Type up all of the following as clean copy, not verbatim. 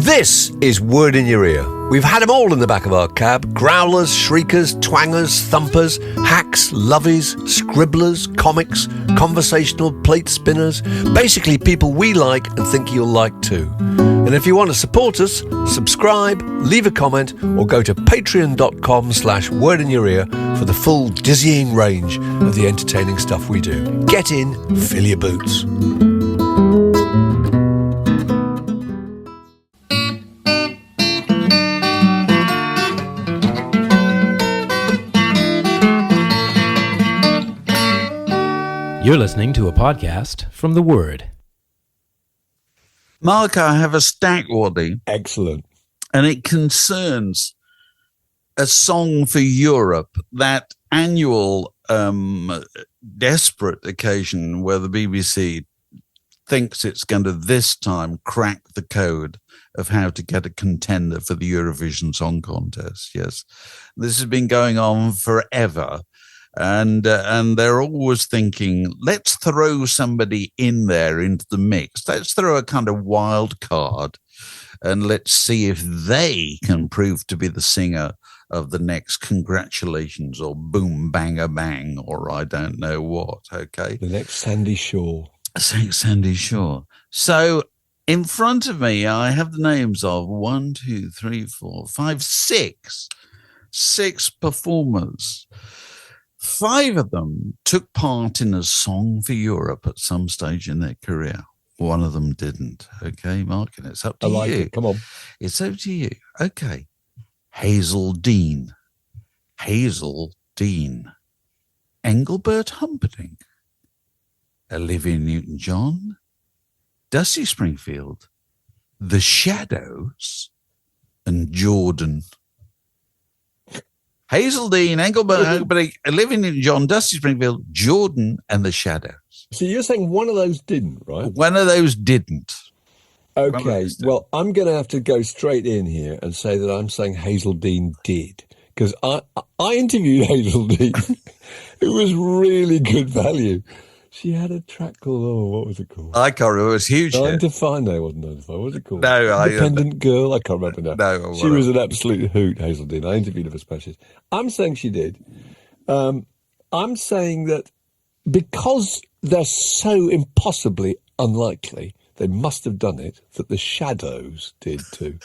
This is Word in Your Ear. We've had them all in the back of our cab. Growlers, shriekers, twangers, thumpers, hacks, lovies, scribblers, comics, conversational plate spinners. Basically people we like and think you'll like too. And if you want to support us, subscribe, leave a comment, or go to patreon.com/wordinyourear for the full dizzying range of the entertaining stuff we do. Get in, fill your boots. You're listening to a podcast from The Word. Mark, I have a stack, Waddy. Excellent. And it concerns a song for Europe, that annual desperate occasion where the BBC thinks it's going to this time crack the code of how to get a contender for the Eurovision Song Contest. Yes, this has been going on forever. And they're always thinking, let's throw somebody in there into the mix. Let's throw a kind of wild card and let's see if they can prove to be the singer of the next Congratulations or Boom Bang Bang or I don't know what, okay? The next Sandy Shaw. Sandy Shaw. So in front of me, I have the names of 6 performers. 5 of them took part in a song for Europe at some stage in their career. One of them didn't. Okay, Mark, and it's up to you. I like it. Come on. It's up to you. Okay. Hazel Dean. Engelbert Humperdinck. Olivia Newton-John. Dusty Springfield. The Shadows. And Jordan. Hazel Dean, Engelbert Humperdinck, Olivia Newton-John, Dusty Springfield, Jordan, and the Shadows. So you're saying one of those didn't, right? One of those didn't. Okay, well, I'm going to have to go straight in here and say that I'm saying Hazel Dean did. Because I interviewed Hazel Dean. It was really good value. She had a track called, what was it called? I can't remember. It was huge. 9 to 5. No, it wasn't 9 to 5. What was it called? No, Independent Girl. I can't remember now. No, she was an absolute hoot, Hazel Dean. I interviewed her for Specials. I'm saying she did. I'm saying that because they're so impossibly unlikely, they must have done it, that the Shadows did too.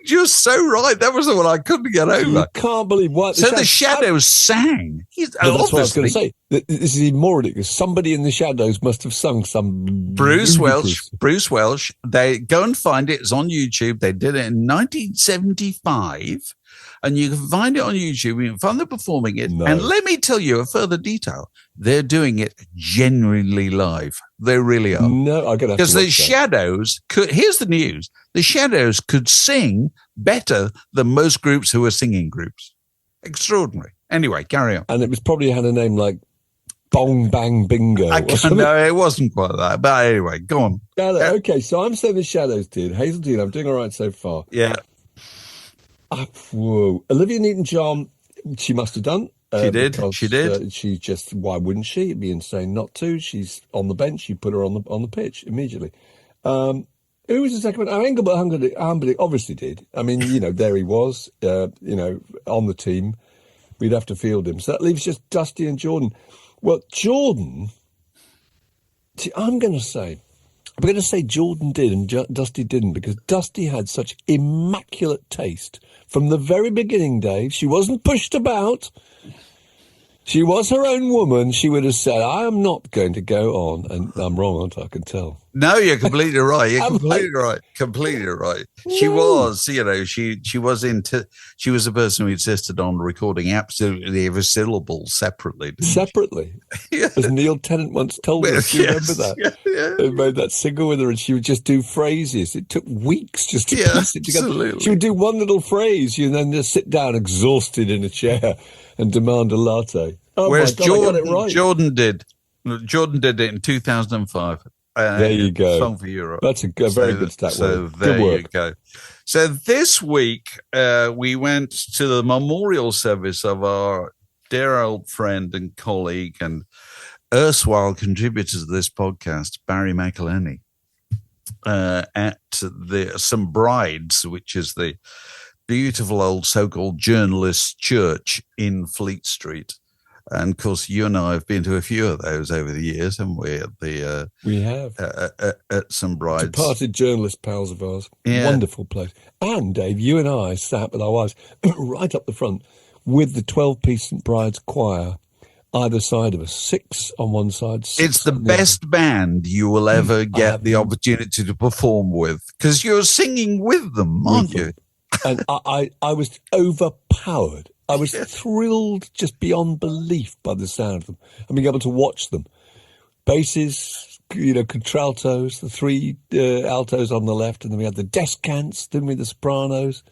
You're so right. That was the one I couldn't get over. You can't believe what the Shadows sang. That's what I was going to say. This is even more ridiculous. Somebody in the Shadows must have sung some Bruce Welch. They go and find it. It's on YouTube. They did it in 1975. And you can find it on YouTube. You can find them performing it. No. And let me tell you a further detail. They're doing it genuinely live. They really are. No, I'm going to have to because the Shadows could, here's the news. The Shadows could sing better than most groups who are singing groups. Extraordinary. Anyway, carry on. And it was probably had a name like Bong Bang Bingo. No, it wasn't quite that. But anyway, go on. Okay, so I'm saying the Shadows did. Hazel Dean, I'm doing all right so far. Yeah. Whoa. Olivia Newton-John, she must have done. She did. She just, why wouldn't she? It'd be insane not to. She's on the bench. You put her on the pitch immediately. Who was the second one? Engelbert Humperdinck obviously did. I mean, there he was, on the team. We'd have to field him. So that leaves just Dusty and Jordan. Well, Jordan, I'm going to say Jordan did and Dusty didn't, because Dusty had such immaculate taste from the very beginning, Dave. She wasn't pushed about. She was her own woman. She would have said, I am not going to go on. And I'm wrong, aren't I? I can tell. No, you're completely right. You're completely right. Completely right. She was, she was she was a person who insisted on recording absolutely every syllable separately. Separately? Yeah. As Neil Tennant once told us. Do you remember that? Yeah. They made that single with her and she would just do phrases. It took weeks just to piece it together. Absolutely. She would do one little phrase and then just sit down exhausted in a chair and demand a latte. Oh, whereas my God, I got it right. Jordan did it in 2005. There you go. Song for Europe. That's a very good stat. So there you go. So this week we went to the memorial service of our dear old friend and colleague and erstwhile contributor to this podcast, Barry McElhenney. at some brides, which is the beautiful old so-called journalist church in Fleet Street. And of course, you and I have been to a few of those over the years, haven't we? We have at some brides. Departed journalist pals of ours. Yeah. Wonderful place. And Dave, you and I sat with our wives right up the front with the 12-piece St. Bride's choir either side of us, 6 on one side. It's the best band you will ever get the opportunity to perform with, because you're singing with them, aren't you? And I was overpowered. I was thrilled just beyond belief by the sound of them and being able to watch them. Basses, contraltos, the 3 altos on the left, and then we had the descants, didn't we, the sopranos,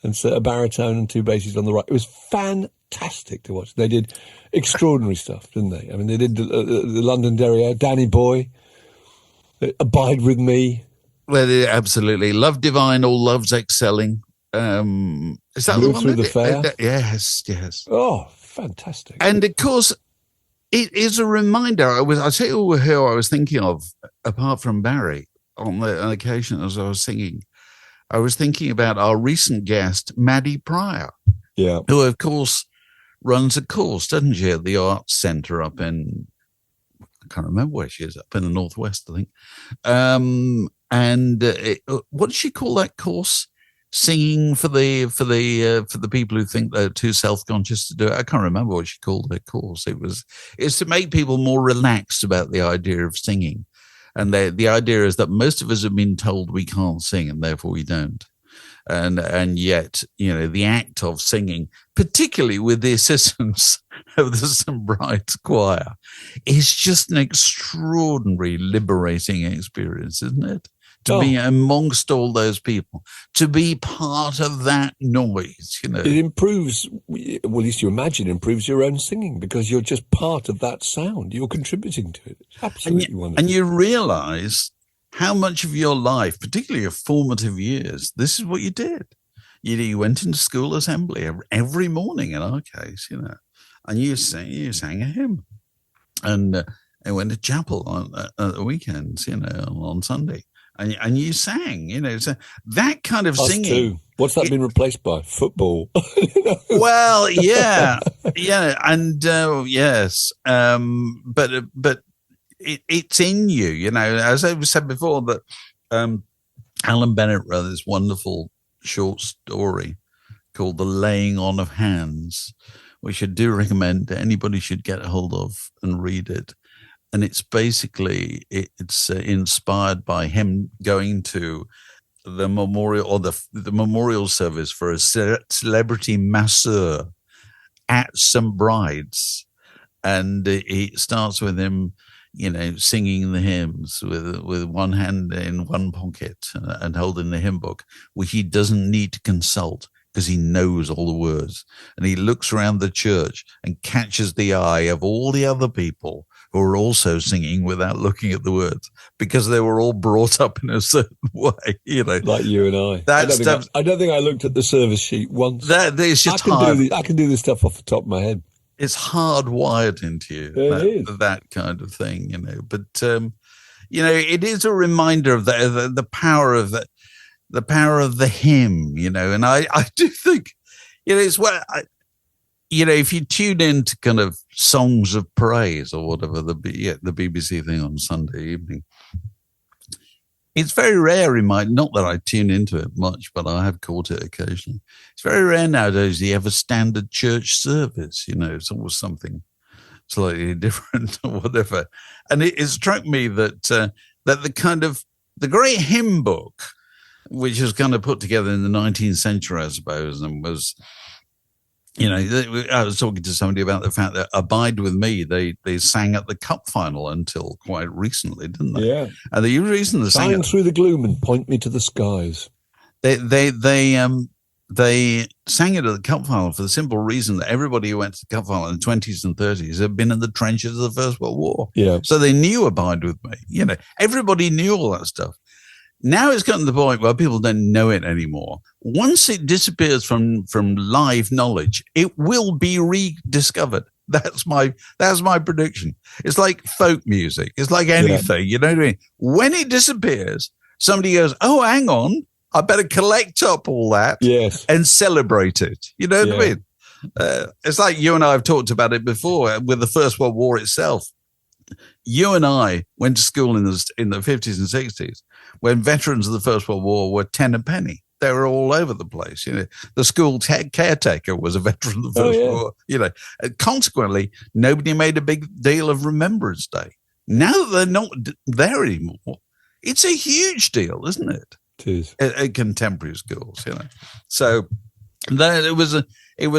and so a baritone and 2 basses on the right. It was fantastic to watch. They did extraordinary stuff, didn't they? I mean, they did the London Derriere, Danny Boy, Abide With Me. Well, absolutely. Love Divine, All Love's Excelling. Is that the one? Through the Fair? Yes. Oh, fantastic. And of course, it is a reminder. I'll tell you who I was thinking of, apart from Barry, on an occasion as I was singing. I was thinking about our recent guest, Maddie Pryor. Yeah. Who, of course, runs a course, doesn't she, at the Arts Centre up in, I can't remember where she is, up in the Northwest, I think. What does she call that course? Singing for the people who think they're too self-conscious to do it. I can't remember what she called her course. It's to make people more relaxed about the idea of singing. And the idea is that most of us have been told we can't sing and therefore we don't. And yet, the act of singing, particularly with the assistance of the St. Bride's choir, is just an extraordinary liberating experience, isn't it? To be amongst all those people, to be part of that noise, It improves, well, at least you imagine, improves your own singing because you're just part of that sound. You're contributing to it. It's absolutely wonderful. And you realise how much of your life, particularly your formative years, this is what you did. You went into school assembly every morning, in our case, and you sang a hymn. And I went to chapel on the weekends, on Sunday. And you sang, so that kind of Us singing. Too. What's that been replaced by? Football. Well, yeah, and yes, but it's in you, As I said before, that Alan Bennett wrote this wonderful short story called "The Laying On of Hands," which I do recommend anybody should get a hold of and read it. And it's basically, it's inspired by him going to the memorial or the memorial service for a celebrity masseur at St. Bride's. And it starts with him, singing the hymns with one hand in one pocket and holding the hymn book, which he doesn't need to consult because he knows all the words. And he looks around the church and catches the eye of all the other people who are also singing without looking at the words because they were all brought up in a certain way, Like you and I. I don't think I looked at the service sheet once. It's just I can do this stuff off the top of my head. It's hardwired into you, that kind of thing, But, it is a reminder of the power of the power of the hymn, And I do think, it's what if you tune in to kind of songs of praise or whatever, the BBC thing on Sunday evening, it's very rare not that I tune into it much, but I have caught it occasionally. It's very rare nowadays you have a standard church service, it's always something slightly different or whatever. And it struck me that the great hymn book, which was kind of put together in the 19th century, I suppose, and was, I was talking to somebody about the fact that Abide With Me, they sang at the cup final until quite recently, didn't they? Yeah. And the reason they sang through the gloom and point me to the skies. They sang it at the cup final for the simple reason that everybody who went to the cup final in the 20s and 30s had been in the trenches of the First World War. Yeah. So they knew Abide With Me. Everybody knew all that stuff. Now it's gotten to the point where people don't know it anymore. Once it disappears from live knowledge, it will be rediscovered. That's my prediction. It's like folk music. It's like anything, you know what I mean? When it disappears, somebody goes, oh, hang on, I better collect up all that Yes. and celebrate it. You know what I Yeah. mean? It's like you and I have talked about it before with the First World War itself. You and I went to school in the 50s and 60s when veterans of the First World War were 10 a penny. They were all over the place. You know, the school caretaker was a veteran of the First World War. You know, consequently, nobody made a big deal of Remembrance Day. Now that they're not there anymore, it's a huge deal, isn't it? It is. At contemporary schools, you know. So it was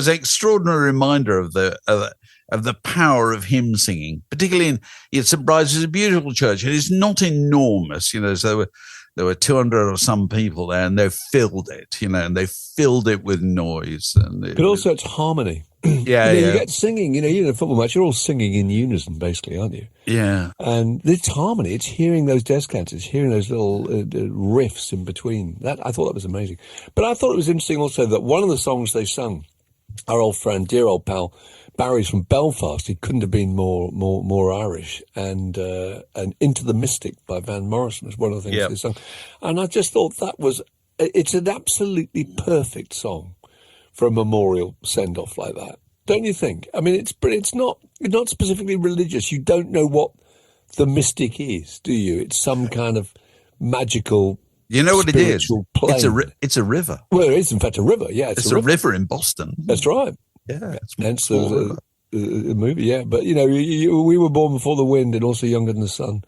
an extraordinary reminder of the power of hymn singing, particularly in St. Bride's is a beautiful church. It is not enormous, you know. So there were 200 or some people there, and they filled it, you know, and they filled it with noise. But also it's harmony. Yeah, You get singing, you know, a football match, you're all singing in unison, basically, aren't you? Yeah. And it's harmony. It's hearing those descants, hearing those little riffs in between. I thought that was amazing. But I thought it was interesting also that one of the songs they sung, our old friend, dear old pal, Barry's from Belfast. He couldn't have been more Irish. And Into the Mystic by Van Morrison was one of the things they sung. And I just thought it's an absolutely perfect song for a memorial send-off like that. Don't you think? I mean, it's not specifically religious. You don't know what the mystic is, do you? It's some kind of magical. You know what it is? Plane. It's a river. Well, it is in fact a river. Yeah, it's a river in Boston. That's right. Yeah, it's hence the movie. Yeah, but you know, we were born before the wind and also younger than the sun.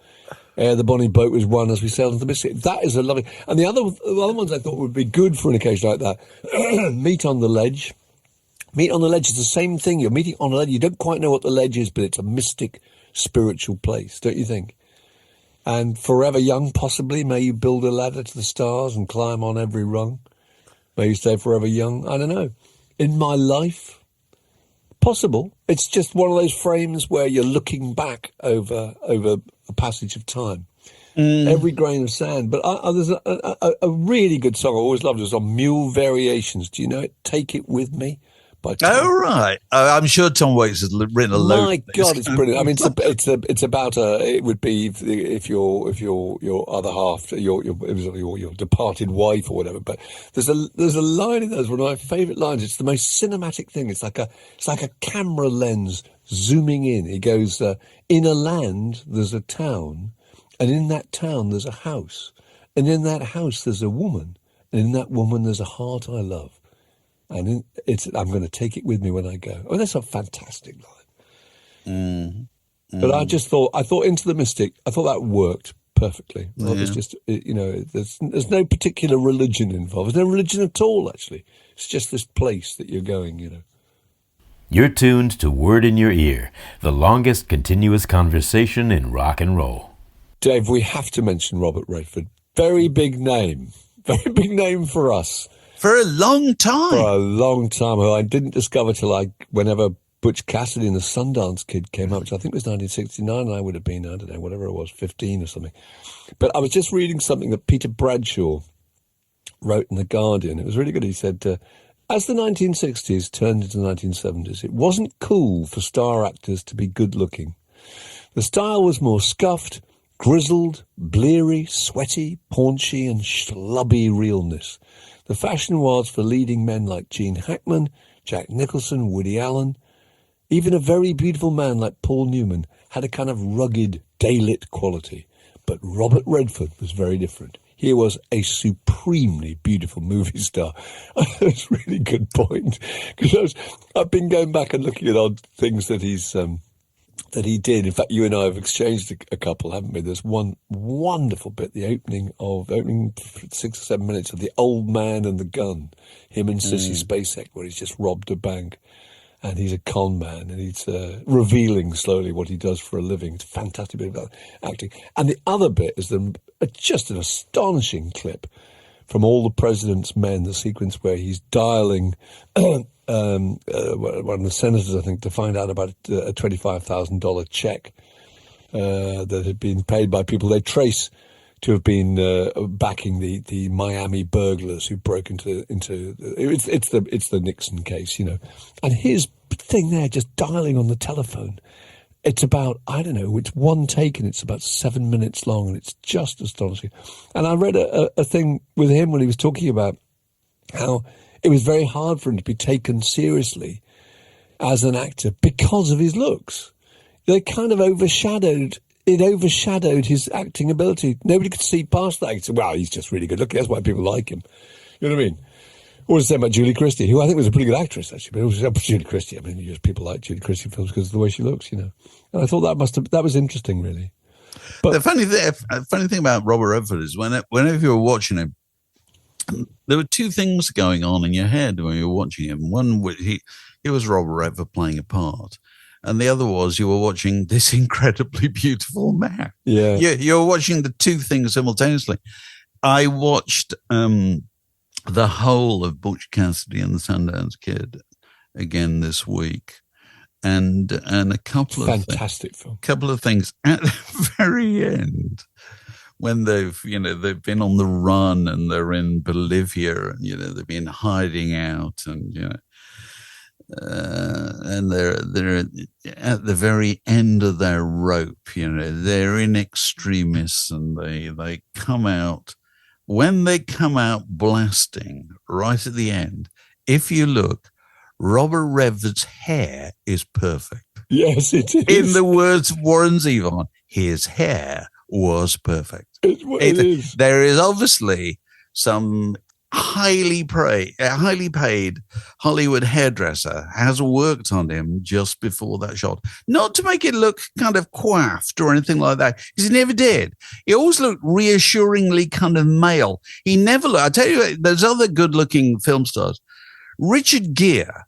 The bonny boat was won as we sailed into the Mississippi. That is a lovely. And the other ones I thought would be good for an occasion like that. Meet on the Ledge. Meet on the Ledge is the same thing. You're meeting on a ledge. You don't quite know what the ledge is, but it's a mystic, spiritual place, don't you think? And Forever Young, possibly. May you build a ladder to the stars and climb on every rung. May you stay forever young. I don't know. In My Life, possible. It's just one of those frames where you're looking back over a passage of time. Every grain of sand. But there's a really good song I always loved. It was on Mule Variations. Do you know it? Take It With Me. Oh right, I'm sure Tom Waits has written a load. My God, it's brilliant. I mean, it's about it would be if your other half, your departed wife or whatever. But there's a line in there. It's one of my favourite lines. It's the most cinematic thing. It's like a camera lens zooming in. He goes, in a land there's a town, and in that town there's a house, and in that house there's a woman, and in that woman there's a heart I love. And I'm going to take it with me when I go. Oh, that's a fantastic line. But I thought Into the Mystic, I thought that worked perfectly. Yeah. It was just, you know, there's no particular religion involved. There's no religion at all, actually. It's just this place that you're going, you know. You're tuned to Word in Your Ear, the longest continuous conversation in rock and roll. Dave, we have to mention Robert Redford. Very big name. Very big name for us. For a long time. For a long time. Who I didn't discover till whenever Butch Cassidy and the Sundance Kid came out, which I think was 1969, and I would have been, I don't know, whatever it was, 15 or something. But I was just reading something that Peter Bradshaw wrote in The Guardian. It was really good. He said, as the 1960s turned into the 1970s, it wasn't cool for star actors to be good-looking. The style was more scuffed, grizzled, bleary, sweaty, paunchy, and schlubby realness. The fashion was for leading men like Gene Hackman, Jack Nicholson, Woody Allen. Even a very beautiful man like Paul Newman had a kind of rugged, daylit quality. But Robert Redford was very different. He was a supremely beautiful movie star. That's a really good point. Because I've been going back and looking at odd things that that he did. In fact, you and I have exchanged a couple, haven't we? There's one wonderful bit, the opening 6 or 7 minutes of The Old Man and the Gun, him and Sissy Spacek, where he's just robbed a bank and he's a con man and he's revealing slowly what he does for a living. It's a fantastic bit about acting. And the other bit is just an astonishing clip from All the President's Men, the sequence where he's dialing one of the senators, I think, to find out about a $25,000 check that had been paid by people they trace to have been backing the Miami burglars who broke into it's the Nixon case, you know. And his thing there, just dialing on the telephone, it's about, I don't know, it's one take and it's about 7 minutes long and it's just astonishing. And I read a thing with him when he was talking about how it was very hard for him to be taken seriously as an actor because of his looks. They kind of overshadowed his acting ability. Nobody could see past that. He said, well, he's just really good looking. That's why people like him. You know what I mean? Or the same about Julie Christie, who I think was a pretty good actress, actually. But it was Julie Christie. I mean, people like Julie Christie films because of the way she looks, you know. And I thought that was interesting, really. But the funny thing about Robert Redford is whenever you were watching him, there were two things going on in your head when you were watching him. One, he was Robert Redford playing a part. And the other was you were watching this incredibly beautiful man. Yeah. You were watching the two things simultaneously. I watched the whole of Butch, Cassidy and the Sundance Kid again this week. And a couple of fantastic film. Couple of things at the very end when they've been on the run and they're in Bolivia and they've been hiding out and and they're at the very end of their rope, they're in extremis and they come out. When they come out blasting right at the end, if you look, Robert Redford's hair is perfect. Yes, it is. In the words of Warren Zevon, his hair was perfect. It is. There is obviously some highly paid Hollywood hairdresser has worked on him just before that shot. Not to make it look kind of coiffed or anything like that, because he never did. He always looked reassuringly kind of male. He never looked, I tell you, there's other good-looking film stars. Richard Gere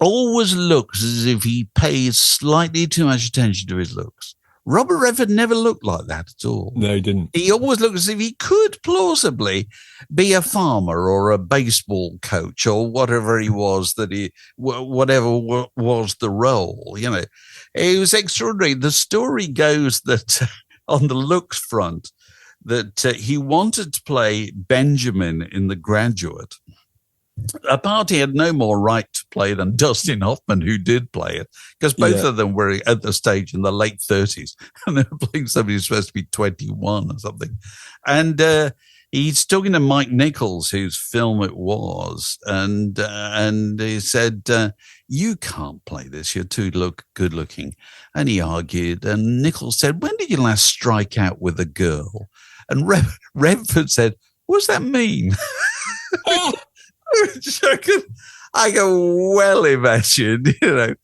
always looks as if he pays slightly too much attention to his looks. Robert Redford never looked like that at all. No, he didn't. He always looked as if he could plausibly be a farmer or a baseball coach or whatever he was whatever was the role. It was extraordinary. The story goes that on the looks front, that he wanted to play Benjamin in The Graduate. A part he had no more right to play than Dustin Hoffman, who did play it, because both of them were at the stage in the late 30s, and they were playing somebody who's supposed to be 21 or something. And he's talking to Mike Nichols, whose film it was, and he said, you can't play this, you're too good looking. And he argued, and Nichols said, when did you last strike out with a girl? And Redford said, what does that mean? I can well imagine, because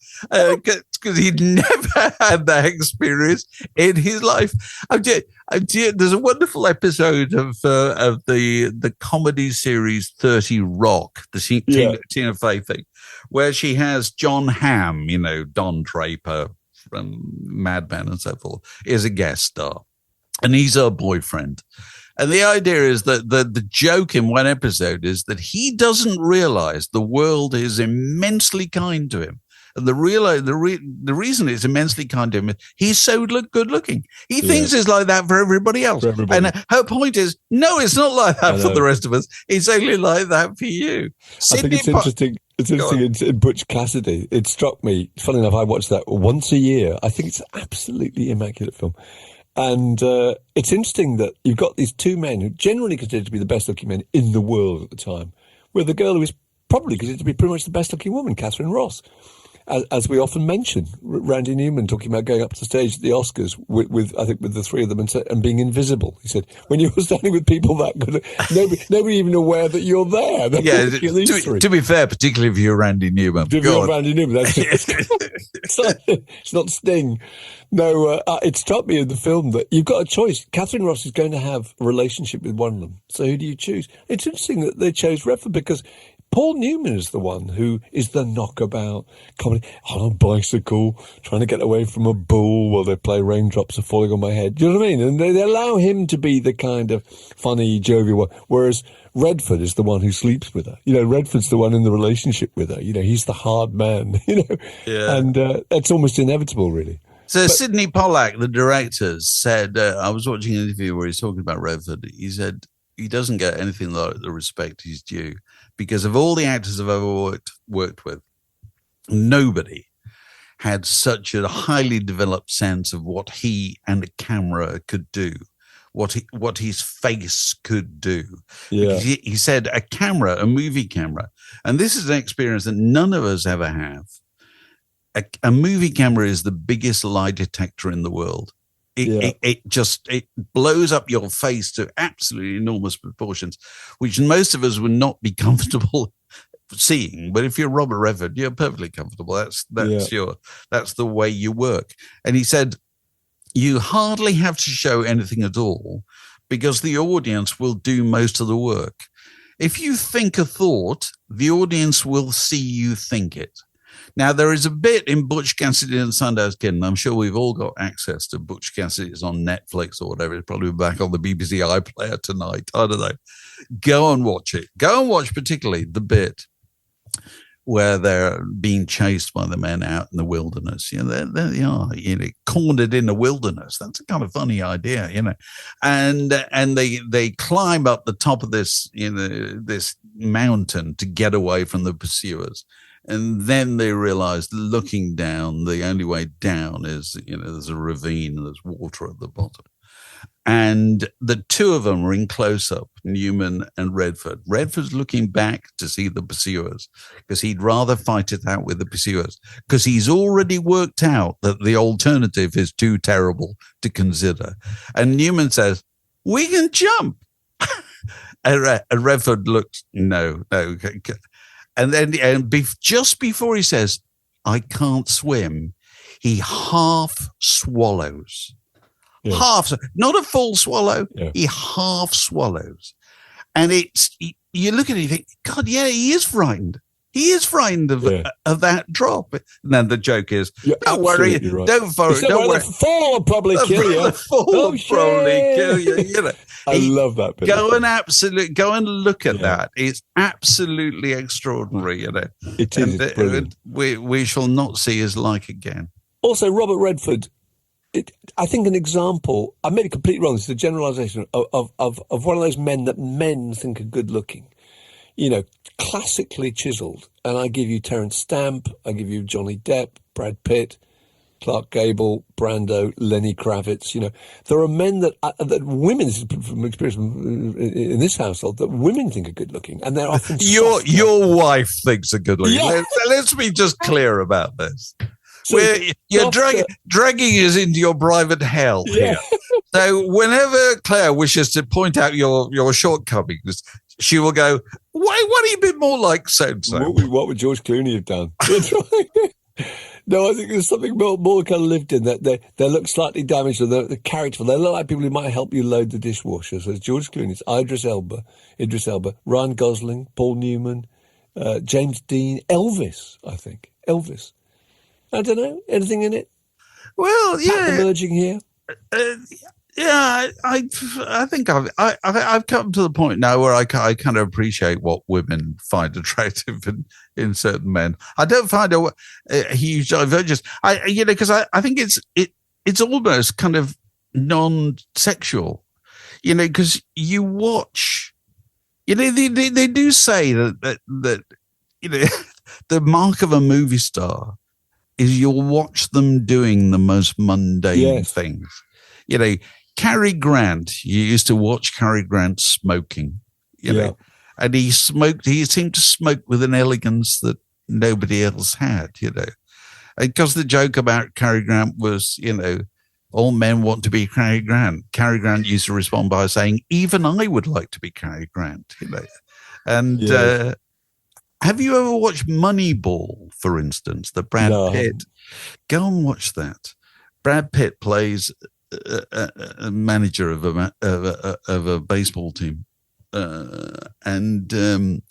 he'd never had that experience in his life. There's a wonderful episode of the comedy series 30 Rock, the Tina Fey thing, where she has John Hamm, Don Draper from Mad Men and so forth, is a guest star, and he's her boyfriend. And the idea is that the joke in one episode is that he doesn't realize the world is immensely kind to him. And the reason it's immensely kind to him is he's so good looking. He thinks it's like that for everybody else. And her point is, no, it's not like that for the rest of us. It's only like that for you. I think it's interesting. It's interesting in Butch Cassidy. It struck me, funny enough, I watch that once a year. I think it's an absolutely immaculate film. And it's interesting that you've got these two men who generally considered to be the best-looking men in the world at the time, with a girl who is probably considered to be pretty much the best-looking woman, Catherine Ross. As we often mention, Randy Newman talking about going up to the stage at the Oscars with the three of them and being invisible. He said, when you're standing with people that good, nobody even aware that you're there. To be fair, particularly if you're Randy Newman. If you're Randy Newman, it's not Sting. No, it struck me in the film that you've got a choice. Catherine Ross is going to have a relationship with one of them. So who do you choose? It's interesting that they chose Redford because Paul Newman is the one who is the knockabout comedy on a bicycle, trying to get away from a bull while they play Raindrops Are Falling on My Head. Do you know what I mean? And they allow him to be the kind of funny, jovial one, whereas Redford is the one who sleeps with her. Redford's the one in the relationship with her. He's the hard man, and it's almost inevitable, really. So Sidney Pollack, the director, said, I was watching an interview where he's talking about Redford. He said he doesn't get anything like the respect he's due because of all the actors I've ever worked with, nobody had such a highly developed sense of what he and a camera could do, what his face could do. Yeah. Because he said a movie camera, and this is an experience that none of us ever have. A movie camera is the biggest lie detector in the world. It blows up your face to absolutely enormous proportions, which most of us would not be comfortable seeing. But if you're Robert Redford, you're perfectly comfortable. That's the way you work. And he said, you hardly have to show anything at all because the audience will do most of the work. If you think a thought, the audience will see you think it. Now, there is a bit in Butch Cassidy and Sundance Kid, and I'm sure we've all got access to Butch Cassidy. It's on Netflix or whatever. It's probably back on the BBC iPlayer tonight. I don't know. Go and watch it. Go and watch particularly the bit where they're being chased by the men out in the wilderness. There they are, cornered in the wilderness. That's a kind of funny idea, And they climb up the top of this, this mountain to get away from the pursuers. And then they realize, looking down, the only way down is, there's a ravine and there's water at the bottom. And the two of them are in close-up, Newman and Redford. Redford's looking back to see the pursuers because he'd rather fight it out with the pursuers because he's already worked out that the alternative is too terrible to consider. And Newman says, we can jump. and Redford looks, no. And then just before he says, I can't swim, he half swallows. Yeah. Half, not a full swallow. Yeah. He half swallows. And you look at it and you think, God, yeah, he is frightened. He is frightened of that drop. And then the joke is, don't worry, right. Don't worry. The fall will probably kill you. The fall will probably kill you. I love that bit. Go and look at that. It's absolutely extraordinary. It is. It's brilliant. We shall not see his like again. Also, Robert Redford. I think an example. I may be completely wrong. This is a generalisation of one of those men that men think are good looking. Classically chiselled. And I give you Terence Stamp, I give you Johnny Depp, Brad Pitt, Clark Gable, Brando, Lenny Kravitz. There are men that women, from experience in this household, that women think are good looking, and they're often your wife thinks are good looking. Yeah. Let's be just clear about this. So you're dragging us into your private hell here. So whenever Claire wishes to point out your shortcomings, she will go, why are you a bit more like so-and-so? What would George Clooney have done? No, I think there's something more kind of lived in that. They look slightly damaged, or the character. They look like people who might help you load the dishwasher. So it's George Clooney, it's Idris Elba, Ryan Gosling, Paul Newman, James Dean, Elvis, I think. Elvis. I don't know. Anything in it? Well, yeah. Emerging here? I think I've come to the point now where I kind of appreciate what women find attractive in certain men. I don't find a huge divergence. Because I think it's almost kind of non-sexual. Because you watch. They do say that the mark of a movie star is you'll watch them doing the most mundane things. Cary Grant, you used to watch Cary Grant smoking, know, and he seemed to smoke with an elegance that nobody else had, because the joke about Cary Grant was, all men want to be Cary Grant. Cary Grant used to respond by saying, even I would like to be Cary Grant, And have you ever watched Moneyball, for instance, the Brad Pitt? Go and watch that. Brad Pitt plays a manager of a baseball team, and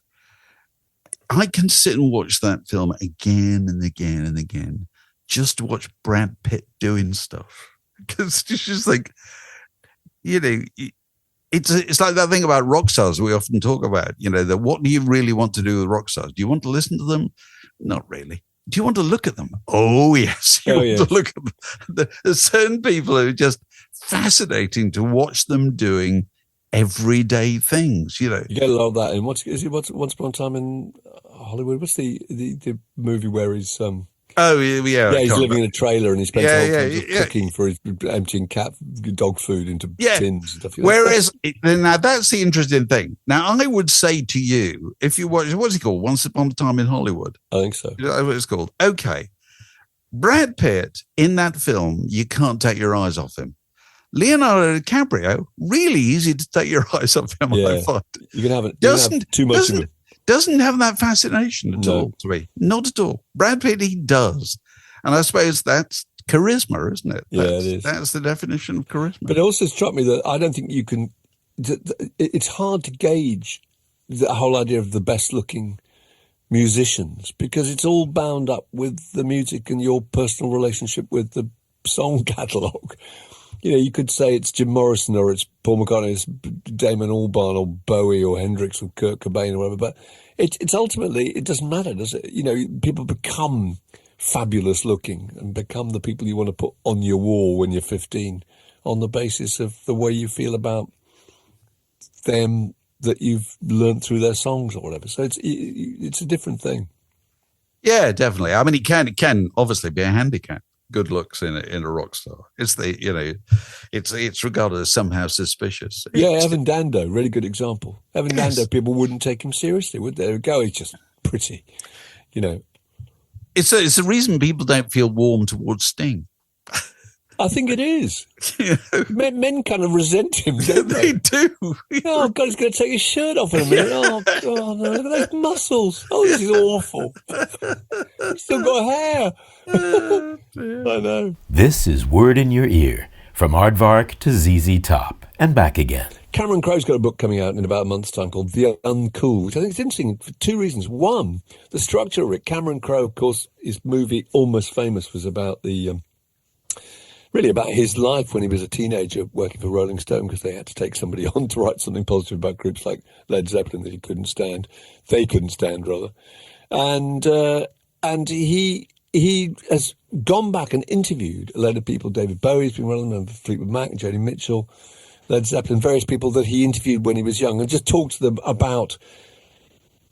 I can sit and watch that film again and again and again just to watch Brad Pitt doing stuff, because it's just like, it's like that thing about rock stars we often talk about. That what do you really want to do with rock stars? Do you want to listen to them? Not really. Do you want to look at them? Oh, yes. You want to look at them. There's certain people who are just fascinating to watch them doing everyday things, You get a lot of that. And what's Once Upon a Time in Hollywood? What's the movie where he's Oh, yeah. Yeah, he's living in a trailer and he spends the whole time just cooking for his emptying dog food into tins and stuff. Whereas, now that's the interesting thing. Now, I would say to you, if you watch, what's it called? Once Upon a Time in Hollywood. I think so. Is that what it's called? Okay. Brad Pitt, in that film, you can't take your eyes off him. Leonardo DiCaprio, really easy to take your eyes off him, I find. You can have too much of him. Doesn't have that fascination at all to me. Not at all. Brad Pitt, he does. And I suppose that's charisma, isn't it? Yeah, it is. That's the definition of charisma. But it also struck me that I don't think you can... It's hard to gauge the whole idea of the best-looking musicians because it's all bound up with the music and your personal relationship with the song catalogue. You know, you could say it's Jim Morrison or it's Paul McCartney, it's Damon Albarn or Bowie or Hendrix or Kurt Cobain or whatever, but it's ultimately, it doesn't matter, does it? You know, people become fabulous looking and become the people you want to put on your wall when you're 15 on the basis of the way you feel about them that you've learned through their songs or whatever. So it's a different thing. Yeah, definitely. I mean, it can obviously be a handicap. Good looks in a rock star. It's it's regarded as somehow suspicious. Yeah, Evan Dando, really good example. Evan Dando, people wouldn't take him seriously, would they? They would go, he's just pretty, you know. It's the reason people don't feel warm towards Sting. I think it is. Men kind of resent him, don't they? They do. Oh, God, he's going to take his shirt off in a minute. Oh, God, no, look at those muscles. Oh, this is awful. He's still got hair. I know. This is Word in Your Ear, from Aardvark to ZZ Top, and back again. Cameron Crowe's got a book coming out in about a month's time called The Uncool, which I think is interesting for two reasons. One, the structure of it. Cameron Crowe, of course, his movie Almost Famous was about really about his life when he was a teenager working for Rolling Stone because they had to take somebody on to write something positive about groups like Led Zeppelin that he couldn't stand. They couldn't stand, rather. And he has gone back and interviewed a load of people. David Bowie's been one of them, Fleetwood Mac, Joni Mitchell, Led Zeppelin, various people that he interviewed when he was young, and just talked to them about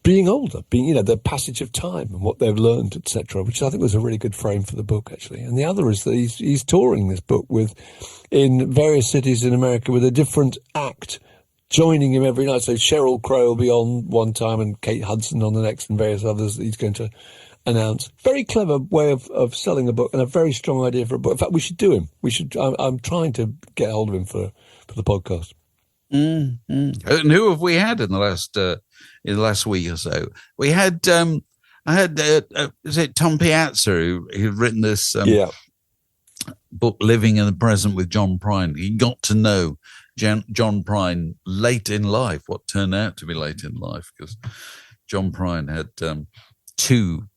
being older, the passage of time and what they've learned, etc., which I think was a really good frame for the book, actually. And the other is that he's touring this book in various cities in America with a different act joining him every night. So Sheryl Crow will be on one time and Kate Hudson on the next and various others that he's going to announce. Very clever way of selling a book and a very strong idea for a book. In fact, we should do him. I'm trying to get hold of him for the podcast. Mm-hmm. And who have we had in the last week or so? We had is it Tom Piazza who'd written this book, Living in the Present with John Prine. He got to know John Prine late in life, what turned out to be late in life, because John Prine had two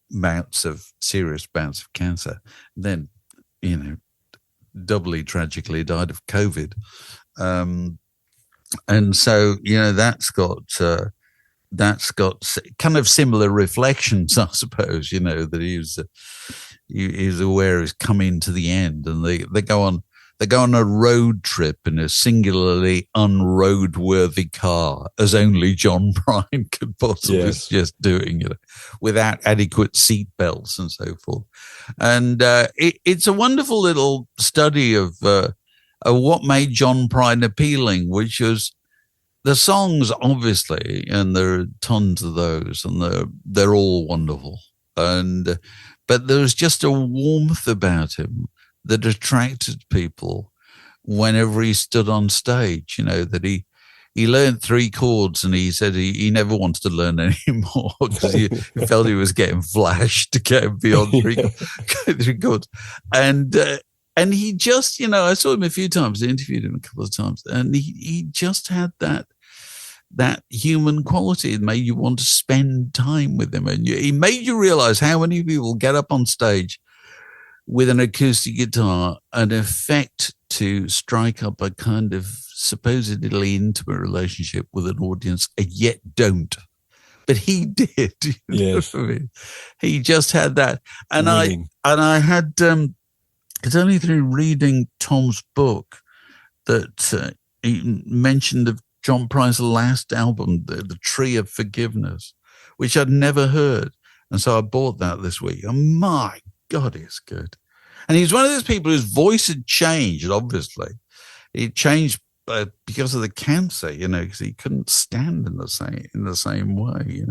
serious bouts of cancer, and then doubly tragically died of COVID. And so, that's got kind of similar reflections, I suppose, that he's aware he's coming to the end, and they go on a road trip in a singularly unroadworthy car, as only John Prine could possibly suggest doing, without adequate seat belts and so forth. And it's a wonderful little study of what made John Prine appealing, which was the songs, obviously, and there are tons of those, and they're all wonderful. But there was just a warmth about him that attracted people whenever he stood on stage. That he learned 3 chords, and he said he never wanted to learn any more because he felt he was getting flashed to get beyond 3 chords. And he just, I saw him a few times, I interviewed him a couple of times, and he just had that human quality that made you want to spend time with him. And he made you realize how many people get up on stage with an acoustic guitar and affect to strike up a kind of supposedly intimate relationship with an audience, and yet don't. But he did. Yes. He just had that. And I had... it's only through reading Tom's book that he mentioned of John Prine's last album, The Tree of Forgiveness, which I'd never heard. And so I bought that this week. And my God, he's good. And he's one of those people whose voice had changed, obviously. It changed because of the cancer, because he couldn't stand in the same way,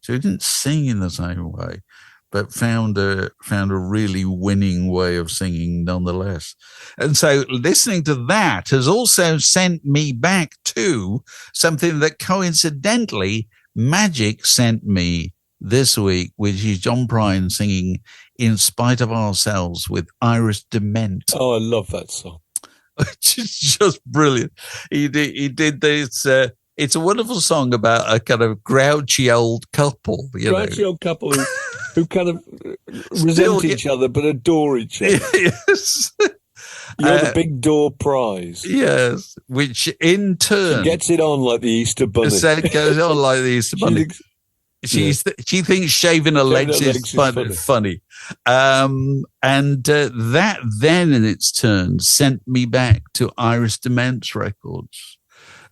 So he didn't sing in the same way, but found a really winning way of singing nonetheless. And so listening to that has also sent me back to something that coincidentally Magic sent me this week, which is John Prine singing In Spite of Ourselves with Iris DeMent. Oh, I love that song. Which is just brilliant. He did this. It's a wonderful song about a kind of grouchy old couple. Grouchy old couple who kind of resent each other but adore each other. Yes. You're the big door prize. Yes. Which in turn she gets it on like the Easter Bunny. Goes on like the Easter Bunny. She thinks shaving her legs is funny. That then in its turn sent me back to Iris DeMent's records,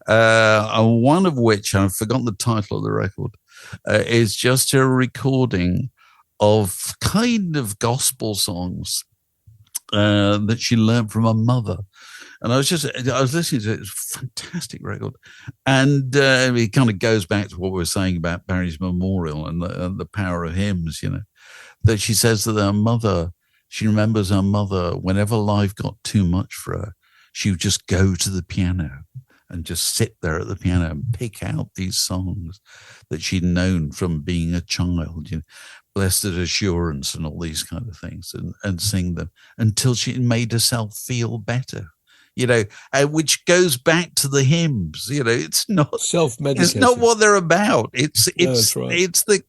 one of which, I've forgotten the title of the record, is just a recording of kind of gospel songs that she learned from her mother. And I was listening to it. It's a fantastic record. And it kind of goes back to what we were saying about Barry's memorial and the power of hymns, that she says that she remembers her mother, whenever life got too much for her, she would just go to the piano and just sit there at the piano and pick out these songs that she'd known from being a child, Blessed Assurance and all these kind of things, and sing them until she made herself feel better. Which goes back to the hymns. It's not self-medicating. It's not what they're about. It's the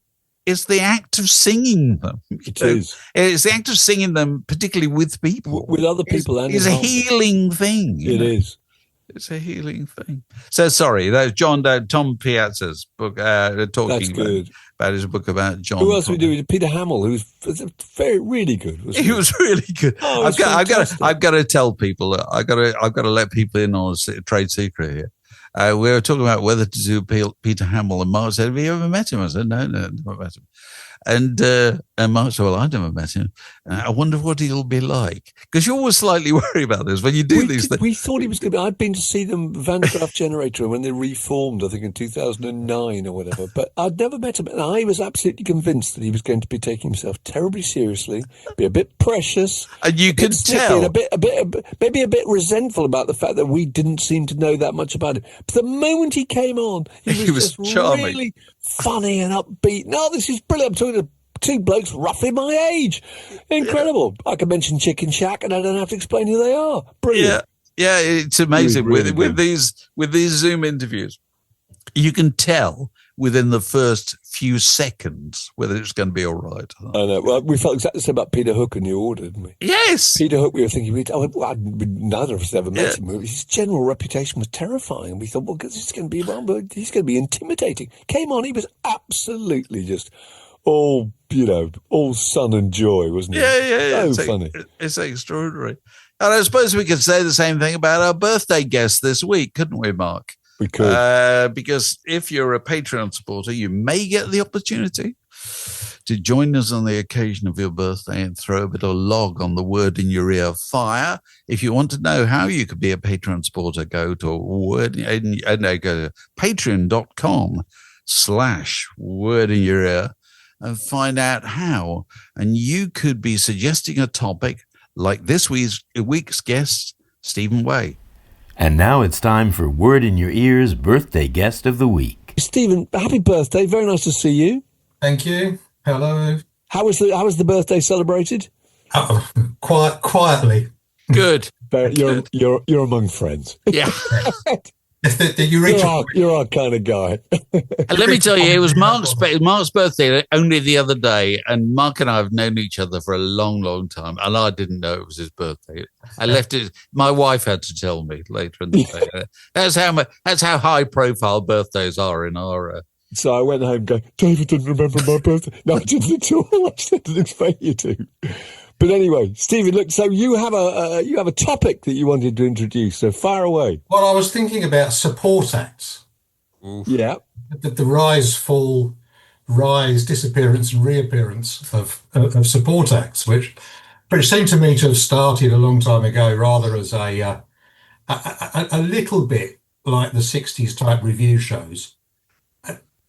act of singing them. Is. It's the act of singing them, particularly with people, with other people, is a healing thing. It is. It's a healing thing. So sorry, that was Tom Piazza's book. Talking about his book about John. Who else we do? Peter Hamill, who's really good. He was really good. Oh, I've got to tell people. I've got to let people in on a trade secret here. We were talking about whether to do Peter Hamill, and Mark said, "Have you ever met him?" I said, "No, never met him." And Mark said, "Well, I never met him. I wonder what he'll be like." Because you're always slightly worried about this when you do these things. We thought he was going to be. I'd been to see them, Van Graaf Generator, when they reformed, I think in 2009 or whatever. But I'd never met him, and I was absolutely convinced that he was going to be taking himself terribly seriously, be a bit precious, and you could tell, maybe a bit resentful about the fact that we didn't seem to know that much about him. But the moment he came on, he was just charming, really funny and upbeat. No, this is brilliant. I'm talking to two blokes roughly my age. Incredible. I can mention Chicken Shack and I don't have to explain who they are. Brilliant. Yeah, it's amazing. Really with these Zoom interviews, you can tell within the first few seconds whether it's going to be all right. I know. Well, we felt exactly the same about Peter Hook in the order, didn't we? Yes. Peter Hook, we were thinking, neither of us ever met him. His general reputation was terrifying. We thought, well, he's going to be intimidating. Came on, he was absolutely just all sun and joy, wasn't he? Yeah. So funny. It's extraordinary. And I suppose we could say the same thing about our birthday guest this week, couldn't we, Mark? We could. Because if you're a Patreon supporter, you may get the opportunity to join us on the occasion of your birthday and throw a bit of log on the word in your ear fire. If you want to know how you could be a Patreon supporter, go to patreon.com/word in your ear and find out how. And you could be suggesting a topic like this week's guest, Stephen Way. And now it's time for Word in Your Ear's birthday guest of the week. Stephen, happy birthday. Very nice to see you. Thank you. Hello. How was the birthday celebrated? Quietly. Good. You're among friends. Yeah. You're our kind of guy. And let me tell you, it was Mark's birthday only the other day, and Mark and I have known each other for a long, long time, and I didn't know it was his birthday. I left it. My wife had to tell me later in the day. That's how high profile birthdays are in our. So I went home going, David didn't remember my birthday. No, I didn't at all. I didn't expect you to. But anyway, Stephen, look, so you have a topic that you wanted to introduce, so fire away. Well, I was thinking about support acts. Oof. Yeah. The rise, fall, rise, disappearance, and reappearance of support acts, which seemed to me to have started a long time ago, rather as a little bit like the 60s type review shows,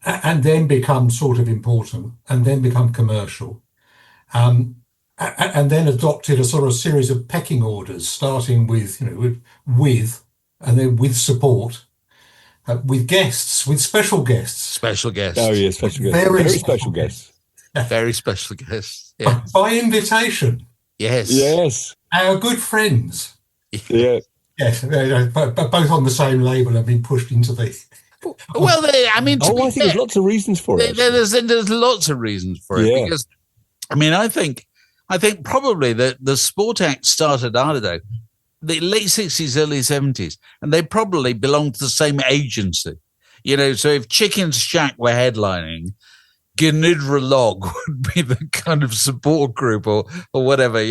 and then become sort of important, and then become commercial, and then adopted a sort of series of pecking orders, starting with, and then with support, with guests, with special guests. Special guests. Oh, yeah, special guests. Very special guests. Very special guests. Yeah. By invitation. Yes. Yes. Our good friends. Yeah. Yes, both on the same label have been pushed into the... Well, I mean... I think there's lots of reasons for it. There's lots of reasons for it. Yeah. Because, I mean, I think probably the sport act started, I don't know, the late 60s, early 70s, and they probably belonged to the same agency. So if Chicken's Shack were headlining, Gnidra Log would be the kind of support group or whatever.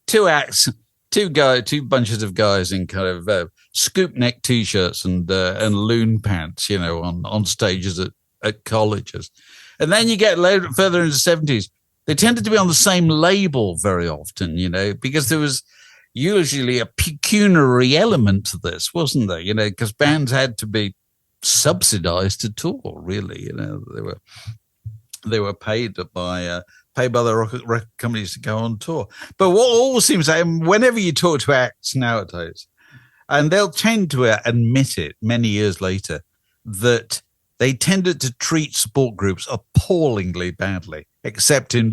Two acts, two bunches of guys in kind of scoop neck T-shirts and loon pants, on stages at colleges. And then you get further into the 70s, they tended to be on the same label very often, because there was usually a pecuniary element to this, wasn't there? Because bands had to be subsidized to tour, really. They were paid by the record companies to go on tour. But what always seems like, whenever you talk to acts nowadays, and they'll tend to admit it many years later, that they tended to treat support groups appallingly badly, except in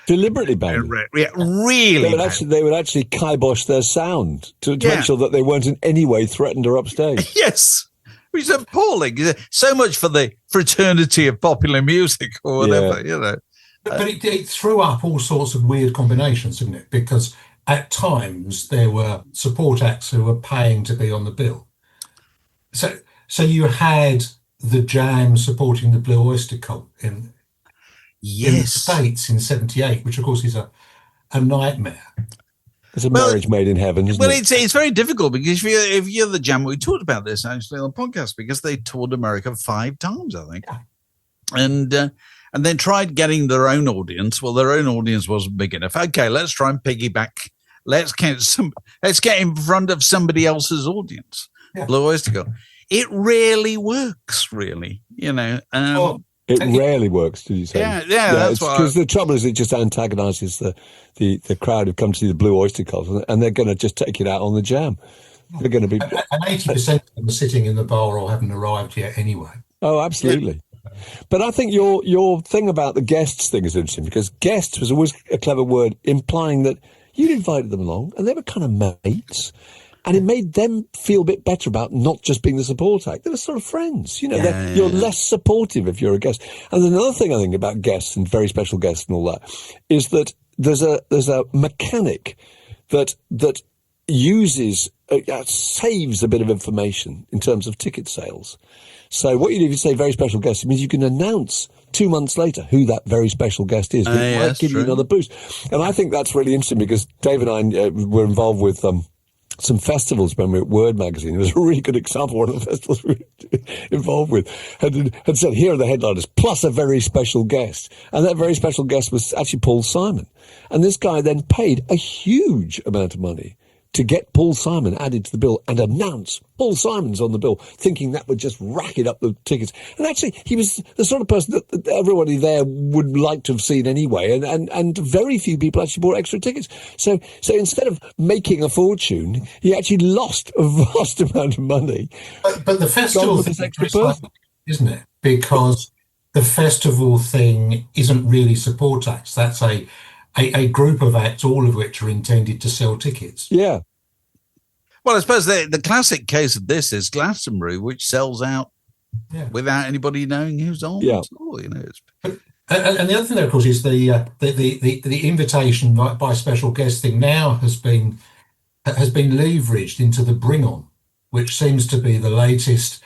deliberately badly. Really they would actually kibosh their sound to make sure that they weren't in any way threatened or upstage. Yes. Which is appalling. So much for the fraternity of popular music or whatever, But it threw up all sorts of weird combinations, didn't it? Because at times there were support acts who were paying to be on the bill. So you had the Jam supporting the Blue Oyster Cult in the States in 78, which of course is a nightmare. It's a marriage made in heaven, isn't it? It's very difficult because if you're the Jam, we talked about this actually on the podcast, because they toured America 5 times, I think, and then tried getting their own audience. Well, their own audience wasn't big enough. Okay, let's try and piggyback. Let's get in front of somebody else's audience. Yeah. Blue Oyster Cult. It rarely works, really. It rarely works, did you say? Yeah, that's why. Because the trouble is, it just antagonises the crowd who've come to see the Blue Oyster Cult, and they're going to just take it out on the Jam. They're going to be... And 80% of them are sitting in the bar or haven't arrived yet anyway. Oh, absolutely. But I think your thing about the guests thing is interesting, because guests was always a clever word implying that you'd invited them along and they were kind of mates. And it made them feel a bit better about not just being the support act. They were sort of friends. You're less supportive if you're a guest. And then another thing I think about guests and very special guests and all that is that there's a mechanic that uses saves a bit of information in terms of ticket sales. So what you do if you say very special guest, it means you can announce 2 months later who that very special guest is. It might give you another boost. And I think that's really interesting, because Dave and I were involved with some festivals when we were at Word magazine. It was a really good example. One of the festivals we were involved with had said, here are the headliners, plus a very special guest. And that very special guest was actually Paul Simon. And this guy then paid a huge amount of money to get Paul Simon added to the bill and announce Paul Simon's on the bill, thinking that would just racket up the tickets. And actually, he was the sort of person that everybody there would like to have seen anyway, and very few people actually bought extra tickets. So instead of making a fortune, he actually lost a vast amount of money. But the festival thing is like, isn't it? Because the festival thing isn't really support acts. That's a group of acts, all of which are intended to sell tickets. Yeah. Well, I suppose the classic case of this is Glastonbury, which sells out without anybody knowing who's on. Yeah. And the other thing, there, of course, is the invitation by special guest thing now has been leveraged into the Bring On, which seems to be the latest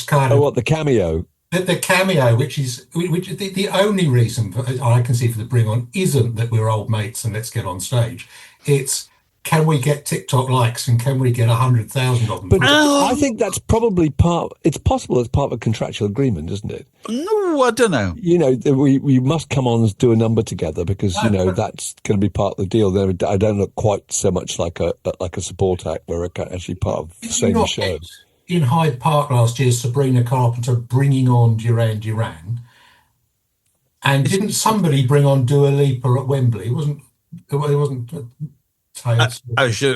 kind of... Oh, what, the cameo? The cameo, which the only reason I can see for the Bring On isn't that we're old mates and let's get on stage. It's can we get TikTok likes and can we get 100,000 of them? But I think that's probably part. It's possible it's part of a contractual agreement, isn't it? No, I don't know. You know, we must come on and do a number together because you know that's going to be part of the deal. I don't look quite so much like a support act where I'm actually part of the same show. In Hyde Park last year, Sabrina Carpenter bringing on Duran Duran, and didn't somebody bring on Dua Lipa at Wembley? It wasn't. I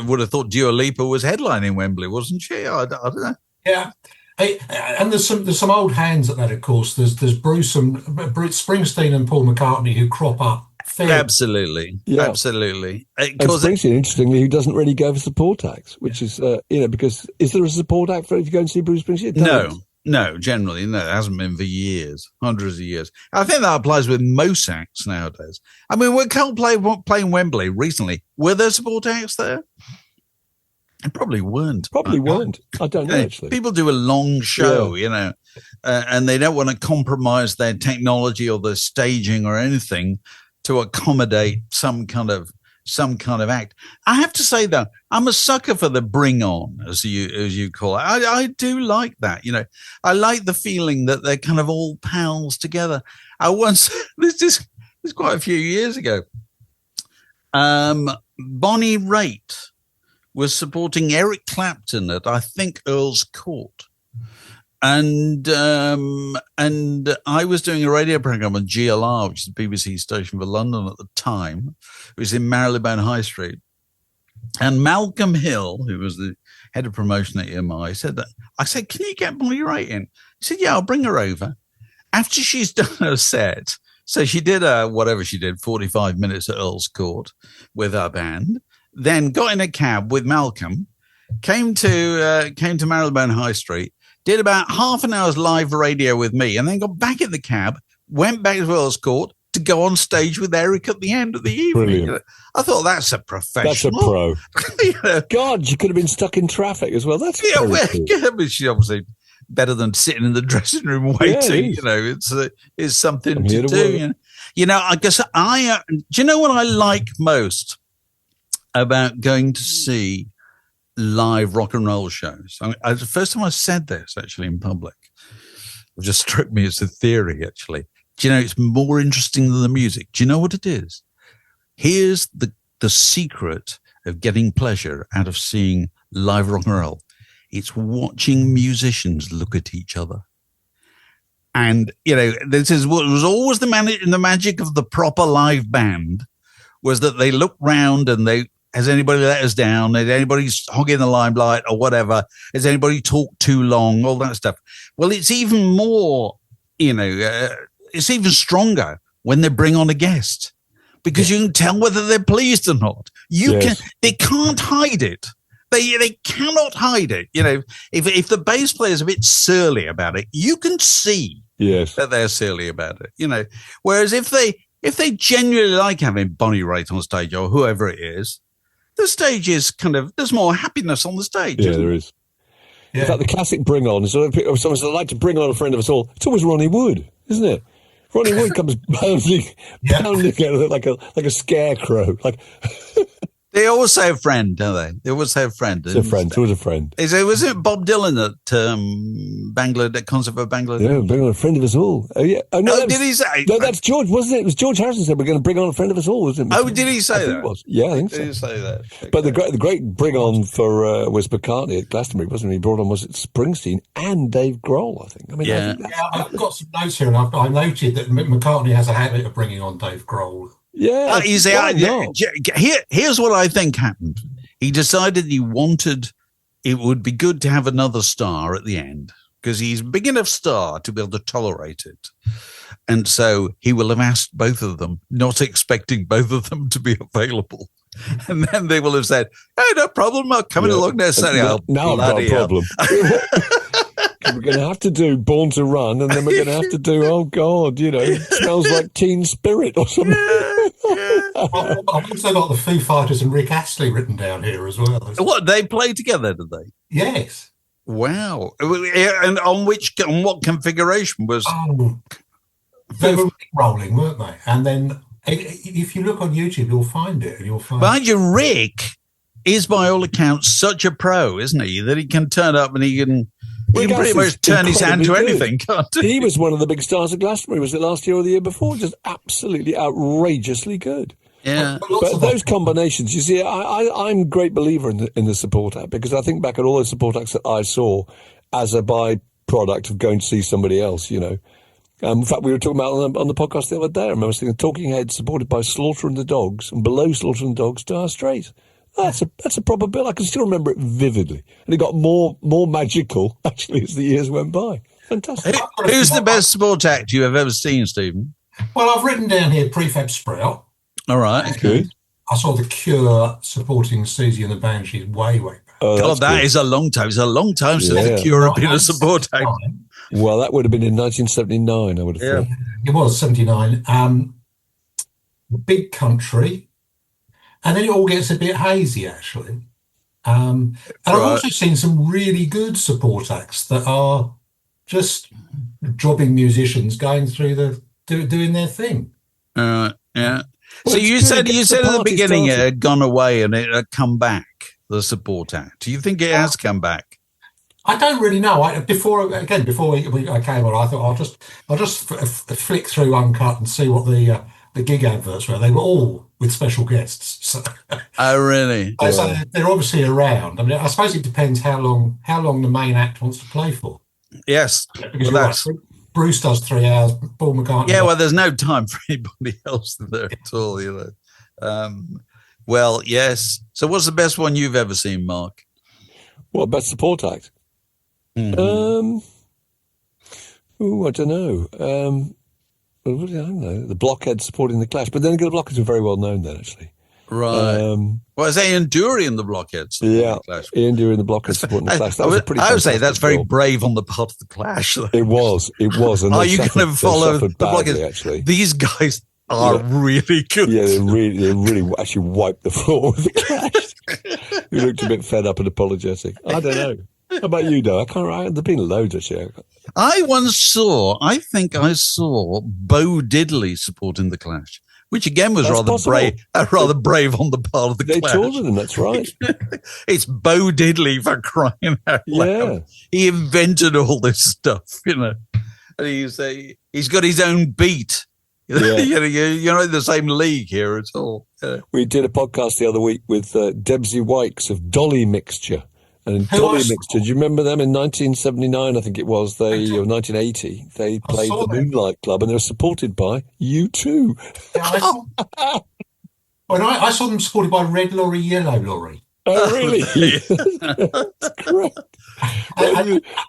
would have thought Dua Lipa was headlining Wembley, wasn't she? I don't know. Yeah, and there's some old hands at that. Of course, there's Bruce Springsteen and Paul McCartney who crop up. Absolutely. And Springsteen, interestingly, who doesn't really go for support acts, which is because is there a support act for if you go and see Bruce Springsteen? No, generally, no. It hasn't been for years, hundreds of years. I think that applies with most acts nowadays. I mean, we can't playing Wembley recently. Were there support acts there? They probably weren't. I don't know, actually. People do a long show, and they don't want to compromise their technology or their staging or anything to accommodate some kind of act. I have to say, though, I'm a sucker for the bring on, as you call it. I do like that. I like the feeling that they're kind of all pals together. This is quite a few years ago. Bonnie Raitt was supporting Eric Clapton at, I think, Earl's Court. And I was doing a radio program on GLR, which is the BBC station for London at the time. It was in Marylebone High Street. And Malcolm Hill, who was the head of promotion at EMI, said that. I said, "Can you get Bonnie Raitt in?" He said, "Yeah, I'll bring her over." After she's done her set, so she did whatever she did, 45 minutes at Earl's Court with her band, then got in a cab with Malcolm, came to Marylebone High Street, did about half an hour's live radio with me, and then got back in the cab, went back to Earl's Court to go on stage with Eric at the end of the evening. Brilliant. I thought that's a professional. That's a pro. God, you could have been stuck in traffic as well. That's cool. But she's obviously better than sitting in the dressing room waiting. It's something to do. I guess do you know what I like most about going to see live rock and roll shows? The first time I said this actually in public, it just struck me as a theory actually. Do you know it's more interesting than the music? Do you know what it is? Here's the secret of getting pleasure out of seeing live rock and roll. It's watching musicians look at each other. And, this is what was always the magic of the proper live band was that they look round and has anybody let us down? Has anybody hogging the limelight or whatever? Has anybody talked too long? All that stuff. Well, it's even more, it's even stronger when they bring on a guest because you can tell whether they're pleased or not. They can't hide it. They cannot hide it. If the bass player is a bit surly about it, you can see that they're surly about it. Whereas if they genuinely like having Bonnie Raitt on stage or whoever it is, the stage is there's more happiness on the stage. Yeah, there is. Yeah. In fact, the classic bring on, someone says, "I'd like to bring on a friend of us all." It's always Ronnie Wood, isn't it? Ronnie Wood comes pounding like a scarecrow. They always say a friend, don't they? They always say a friend. It's a friend. It's always a friend. Was it Bob Dylan at Bangladesh, Concert for Bangladesh? Yeah, bring on a friend of us all. Oh, yeah. Oh, no, did he say? No, that's George, wasn't it? It was George Harrison said we're going to bring on a friend of us all, wasn't it? Oh, did he say that? It was. Yeah, I think so. Did he say that? Okay. But the great bring on for was McCartney at Glastonbury, wasn't he? He brought on was it Springsteen and Dave Grohl, I think. I mean, I've got some notes here, and I noted that McCartney has a habit of bringing on Dave Grohl. Yeah. Here's what I think happened. He decided it would be good to have another star at the end because he's a big enough star to be able to tolerate it. And so he will have asked both of them, not expecting both of them to be available. And then they will have said, "Hey, no problem. I'm coming along there Saturday." Now I've got a problem. We're going to have to do Born to Run, and then we're going to have to do, oh God, Smells Like Teen Spirit or something. I've also got the Foo Fighters and Rick Astley written down here as well. What, they played together, did they? Yes. Wow. And on what configuration was? Oh, they were rolling, weren't they? And then if you look on YouTube, you'll find it. And you'll find Mind you, Rick is by all accounts such a pro, isn't he? That he can turn up and he can pretty much turn his hand to anything, can't he? He was one of the big stars of Glastonbury. Was it last year or the year before? Just absolutely outrageously good. Yeah. But those combinations, you see, I'm a great believer in the support act, because I think back at all those support acts that I saw as a byproduct of going to see somebody else, you know. In fact, we were talking about on the podcast the other day. I remember thinking Talking Heads supported by Slaughter and the Dogs, and below Slaughter and the Dogs, Dire Straits. That's a proper bill. I can still remember it vividly, and it got more magical actually as the years went by. Fantastic. Who's the best support act you have ever seen, Stephen? Well, I've written down here Prefab Sprout. All right. Good. I saw The Cure supporting Susie and the Banshees way back. Oh, God, that is a long time. It's a long time since the Cure have been a support act. Well, that would have been in 1979, I would have thought. It was 79. Big Country. And then it all gets a bit hazy, actually. And I've also seen some really good support acts that are just jobbing musicians going through doing their thing. Yeah. Well, So you said at the party beginning it started. had gone away and it had come back, the support act. Do you think it has come back? I don't really know. Before I came on, I thought I'll just flick through Uncut and see what the gig adverts were. They were all with special guests. So, Oh, really? so they're obviously around. I mean, I suppose it depends how long the main act wants to play for. Yes. Because Well, you're right, Bruce does 3 hours. Paul McCartney. Yeah, well, there's no time for anybody else there at all, you know. Well, yes. So what's the best one you've ever seen, Mark? What, best support act? Mm-hmm. I don't know. I don't know. The Blockheads supporting the Clash, but then again, the Blockheads are very well known then, actually. Right. Well, is Ian Dury in the Blockheads? Yeah, Ian Dury and the Blockheads supporting the Clash. That was a pretty. I would say that's very goal. brave on the part of the Clash. It was. And Are they you going to follow the badly, Blockheads? actually. These guys are really good. Yeah, they really actually wiped the floor with the Clash. Who looked a bit fed up and apologetic. I don't know. How about you, though? I can't remember. There've been loads, actually. I think I saw Bo Diddley supporting the Clash, which again was rather brave on the part of the They Clash. toured them, that's right. It's Bo Diddley, for crying out loud. Yeah. He invented all this stuff, you know. And he's got his own beat. Yeah. You're not in the same league here at all. We did a podcast the other week with Debsy Wykes of Dolly Mixture. And Dolly Mixture, do you remember them in 1979, I think it was, or 1980? They played the Moonlight Club and they were supported by U2. Yeah, I saw them supported by Red Lorry, Yellow Lorry. Oh, really? That's correct.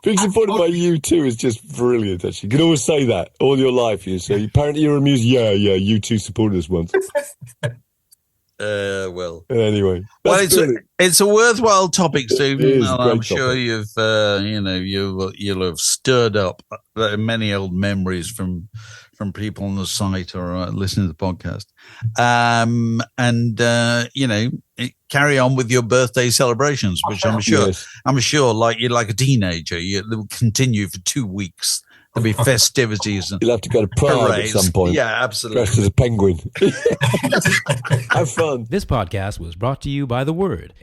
Being supported by U2 is just brilliant, actually. You can always say that all your life. You say, apparently you're amused. Yeah, U2 supported us once. Well. Anyway. It's a worthwhile topic, Stephen. I'm sure topic. you'll have stirred up many old memories from people on the site or listening to the podcast. Carry on with your birthday celebrations, which I'm sure, like you're like a teenager, they will continue for 2 weeks. There'll be festivities. You'll have to go to Prague parades. At some point. Yeah, absolutely. Dressed as a penguin. Have fun. This podcast was brought to you by The Word.